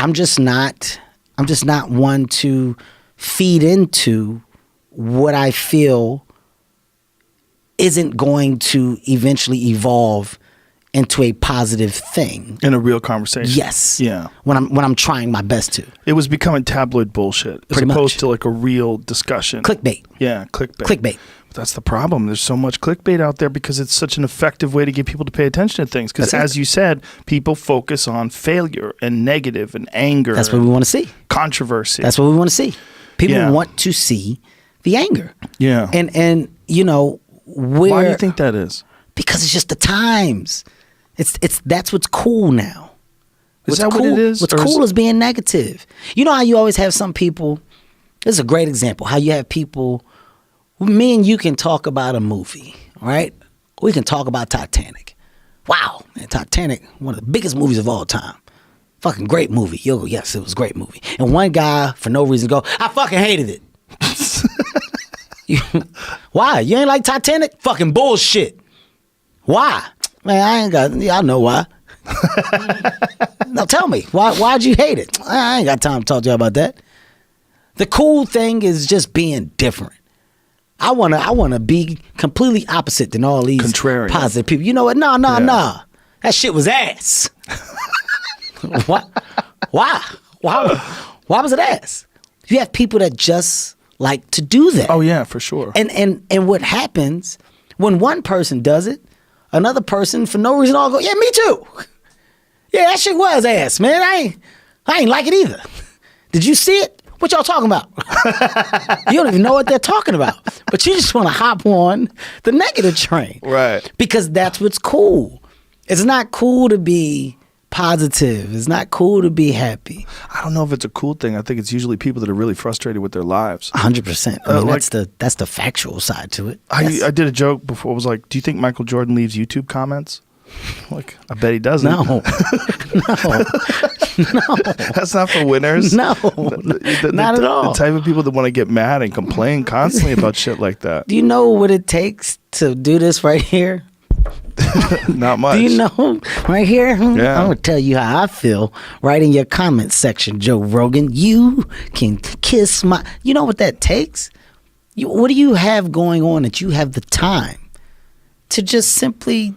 I'm just not one to feed into what I feel isn't going to eventually evolve into a positive thing. In a real conversation. Yes. Yeah. When I'm trying my best to. It was becoming tabloid bullshit as opposed to like a real discussion. Clickbait. Yeah, clickbait. Clickbait. But that's the problem. There's so much clickbait out there because it's such an effective way to get people to pay attention to things. Because as you said, people focus on failure and negative and anger. That's what we want to see. Controversy. That's what we want to see. People want to see the anger. Yeah. And you know, why do you think that is? Because it's just the times. It's that's what's cool now. Is that what it is? What's cool is being negative. You know how you always have some people. This is a great example. How you have people. Me and you can talk about a movie, right? We can talk about Titanic. Wow, man, Titanic, one of the biggest movies of all time. Fucking great movie. Yo, yes, it was a great movie. And one guy, for no reason, go, I fucking hated it. Why? You ain't like Titanic? Fucking bullshit. Why? Man, I know why. No, tell me. Why'd you hate it? I ain't got time to talk to you about that. The cool thing is just being different. I wanna be completely opposite than all these contrarian positive people. You know what? Nah. That shit was ass. Why? Why was it ass? You have people that just like to do that. Oh yeah, for sure. And what happens when one person does it, another person for no reason all go, yeah, me too. Yeah, that shit was ass, man. I ain't like it either. Did you see it? What y'all talking about? You don't even know what they're talking about. But you just want to hop on the negative train. Right. Because that's what's cool. It's not cool to be positive. It's not cool to be happy. I don't know if it's a cool thing. I think it's usually people that are really frustrated with their lives. 100%. I mean, that's the factual side to it. I did a joke before. It was like, do you think Michael Jordan leaves YouTube comments? Like, I bet he doesn't. No. That's not for winners. No, not at all. The type of people that want to get mad and complain constantly about shit like that. Do you know what it takes to do this right here? Not much. Do you know right here? Yeah. I'm going to tell you how I feel right in your comment section, Joe Rogan. You can kiss my... You know what that takes? What do you have going on that you have the time to just simply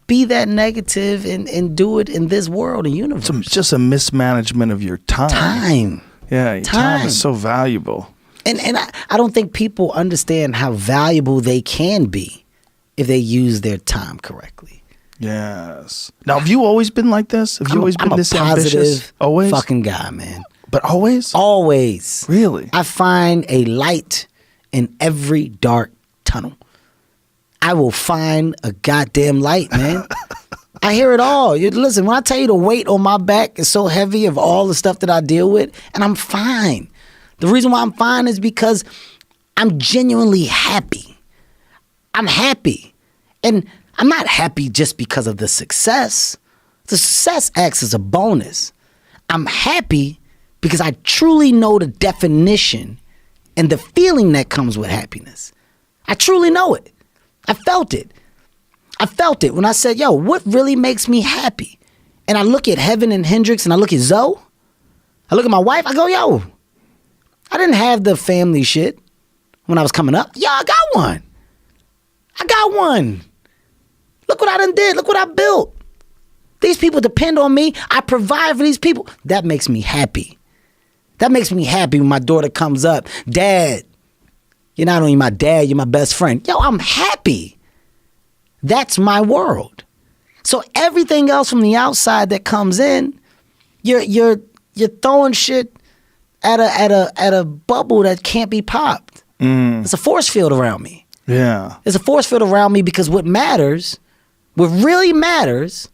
be that negative and do it in this world and universe? It's just a mismanagement of your time. Yeah, your time is so valuable. And I don't think people understand how valuable they can be if they use their time correctly. Yes. Now, have you always been like this? Have you always been this ambitious? I'm a positive always? Fucking guy, man. But always? Always. Really? I find a light in every dark tunnel. I will find a goddamn light, man. I hear it all. Listen, when I tell you the weight on my back is so heavy of all the stuff that I deal with, and I'm fine. The reason why I'm fine is because I'm genuinely happy. I'm happy. And I'm not happy just because of the success. The success acts as a bonus. I'm happy because I truly know the definition and the feeling that comes with happiness. I truly know it. I felt it. I felt it when I said, yo, what really makes me happy? And I look at Heaven and Hendrix and I look at Zoe. I look at my wife. I go, yo, I didn't have the family shit when I was coming up. Yo, I got one. Look what I done did. Look what I built. These people depend on me. I provide for these people. That makes me happy. That makes me happy when my daughter comes up. Dad, you're not only my dad, you're my best friend. Yo, I'm happy. That's my world. So everything else from the outside that comes in, you're throwing shit at a bubble that can't be popped. It's a force field around me. Yeah. There's a force field around me because what really matters,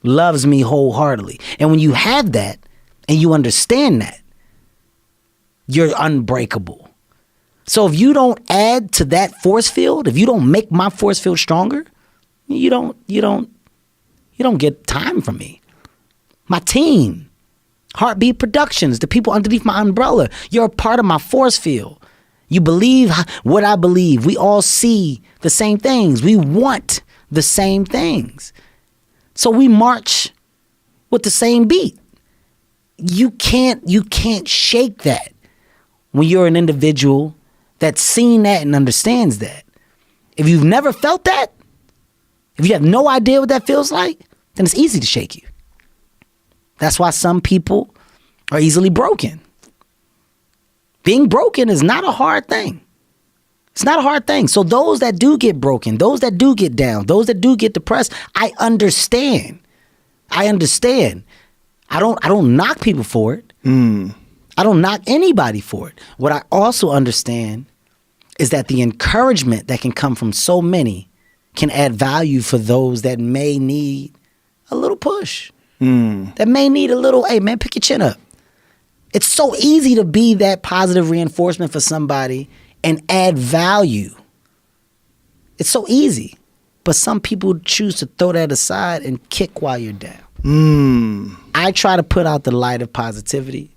loves me wholeheartedly. And when you have that and you understand that, you're unbreakable. So if you don't add to that force field, if you don't make my force field stronger, you don't get time from me. My team, Heartbeat Productions, the people underneath my umbrella, you're a part of my force field. You believe what I believe. We all see the same things. We want the same things. So we march with the same beat. you can't shake that when you're an individual that's seen that and understands that. If you've never felt that, if you have no idea what that feels like, then it's easy to shake you. That's why some people are easily broken. Being broken is not a hard thing. It's not a hard thing. So those that do get broken, those that do get down, those that do get depressed, I understand. I don't knock people for it. I don't knock anybody for it. What I also understand is that the encouragement that can come from so many can add value for those that may need a little push. That may need a little, hey man, pick your chin up. It's so easy to be that positive reinforcement for somebody and add value. It's so easy. But some people choose to throw that aside and kick while you're down. I try to put out the light of positivity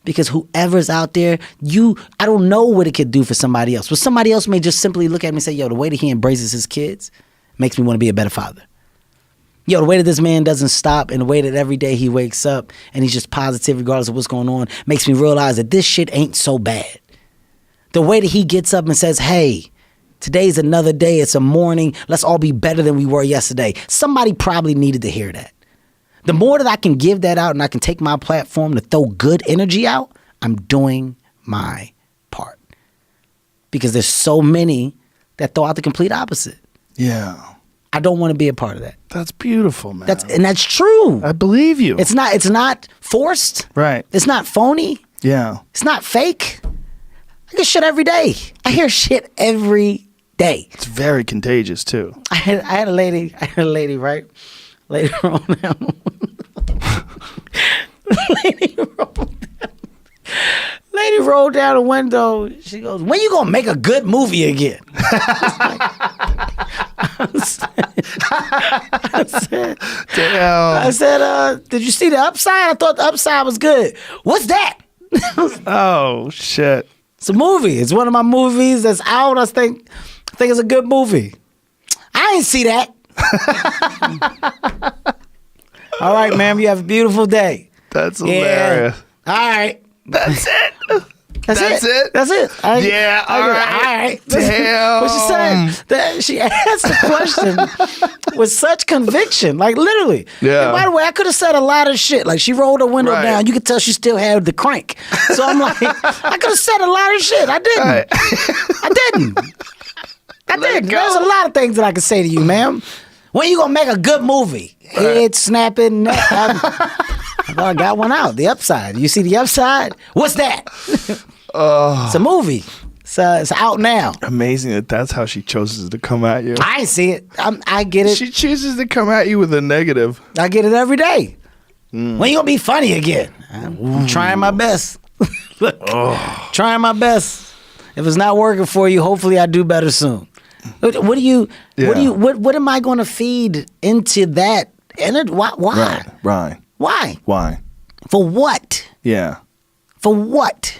because whoever's out there, I don't know what it could do for somebody else. But somebody else may just simply look at me and say, yo, the way that he embraces his kids makes me want to be a better father. Yo, the way that this man doesn't stop and the way that every day he wakes up and he's just positive regardless of what's going on makes me realize that this shit ain't so bad. The way that he gets up and says, hey, today's another day. It's a morning. Let's all be better than we were yesterday. Somebody probably needed to hear that. The more that I can give that out and I can take my platform to throw good energy out, I'm doing my part. Because there's so many that throw out the complete opposite. Yeah. I don't want to be a part of that. That's beautiful, man. That's true. I believe you. It's not forced. Right. It's not phony. Yeah. It's not fake. I get shit every day. I hear shit every day. It's very contagious too. I had a lady, right? Lady rolled down. Lady rolled down the window. She goes, when you gonna make a good movie again? I said, did you see the upside? I thought the upside was good. What's that? Oh, shit. It's a movie. It's one of my movies that's out. I think it's a good movie. I ain't see that. All right, ma'am. You have a beautiful day. That's hilarious. Yeah. All right. That's it. That's it. That's it. All right. Damn. What she said, she asked the question with such conviction, like literally. Yeah. And by the way, I could have said a lot of shit. Like she rolled her window down. You could tell she still had the crank. So I'm like, I could have said a lot of shit. I didn't. Right. I didn't. There's a lot of things that I could say to you, ma'am. When you gonna make a good movie? Head snapping. I got one out. The upside. You see the upside? What's that? It's a movie. It's out now. Amazing that's how she chooses to come at you. I ain't see it. I get it. She chooses to come at you with a negative. I get it every day. When you gonna be funny again? I'm trying my best. Look, trying my best. If it's not working for you, hopefully I do better soon. What am I going to feed into that? And why? Right. Why? For what? Yeah. For what?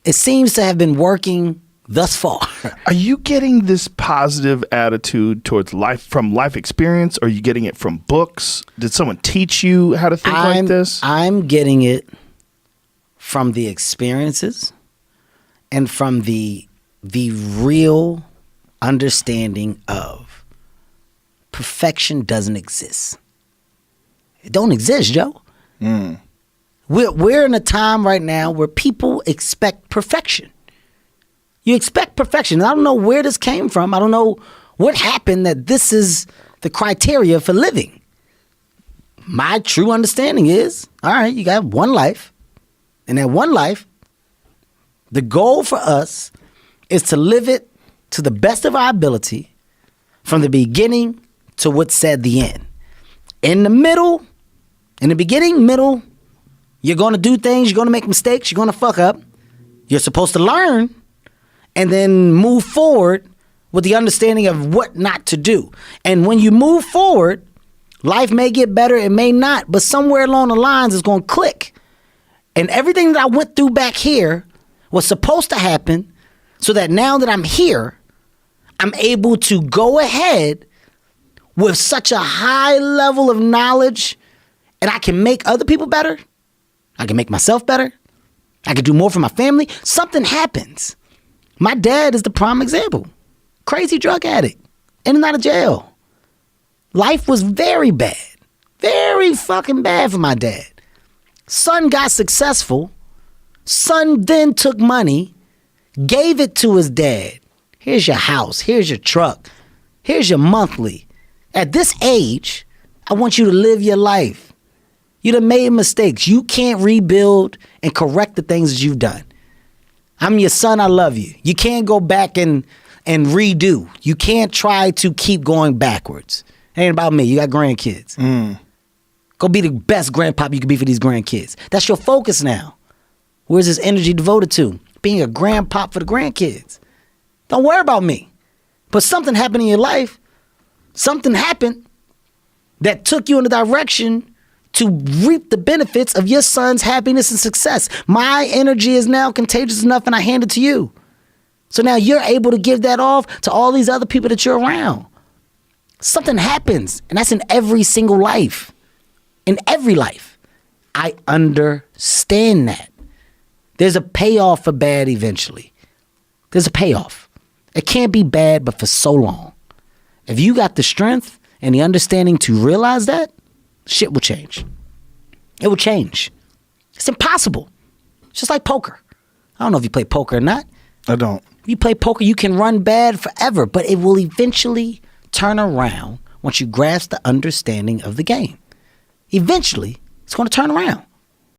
It seems to have been working thus far. Are you getting this positive attitude towards life from life experience? Or are you getting it from books? Did someone teach you how to think like this? I'm getting it from the experiences and from the real understanding of perfection doesn't exist. It don't exist, Joe. We're in a time right now where people expect perfection. You expect perfection. I don't know where this came from. I don't know what happened that this is the criteria for living. My true understanding is, all right, you got one life. And that one life, the goal for us is to live it to the best of our ability from the beginning to what's said the end. In the beginning, middle, you're going to do things, you're going to make mistakes, you're going to fuck up. You're supposed to learn and then move forward with the understanding of what not to do. And when you move forward, life may get better, it may not, but somewhere along the lines it's going to click. And everything that I went through back here was supposed to happen so that now that I'm here, I'm able to go ahead with such a high level of knowledge and I can make other people better. I can make myself better. I can do more for my family. Something happens. My dad is the prime example. Crazy drug addict. In and out of jail. Life was very bad. Very fucking bad for my dad. Son got successful. Son then took money, gave it to his dad. Here's your house. Here's your truck. Here's your monthly. At this age, I want you to live your life. You done made mistakes. You can't rebuild and correct the things that you've done. I'm your son. I love you. You can't go back and redo. You can't try to keep going backwards. It ain't about me. You got grandkids. Go be the best grandpop you can be for these grandkids. That's your focus now. Where's this energy devoted to? Being a grandpop for the grandkids. Don't worry about me. But something happened in your life. Something happened that took you in the direction to reap the benefits of your son's happiness and success. My energy is now contagious enough and I hand it to you. So now you're able to give that off to all these other people that you're around. Something happens, and that's in every single life. In every life. I understand that. There's a payoff for bad eventually. There's a payoff. It can't be bad, but for so long. If you got the strength and the understanding to realize that, shit will change. It will change. It's impossible. It's just like poker. I don't know if you play poker or not. I don't. If you play poker, you can run bad forever, but it will eventually turn around once you grasp the understanding of the game. Eventually, it's going to turn around.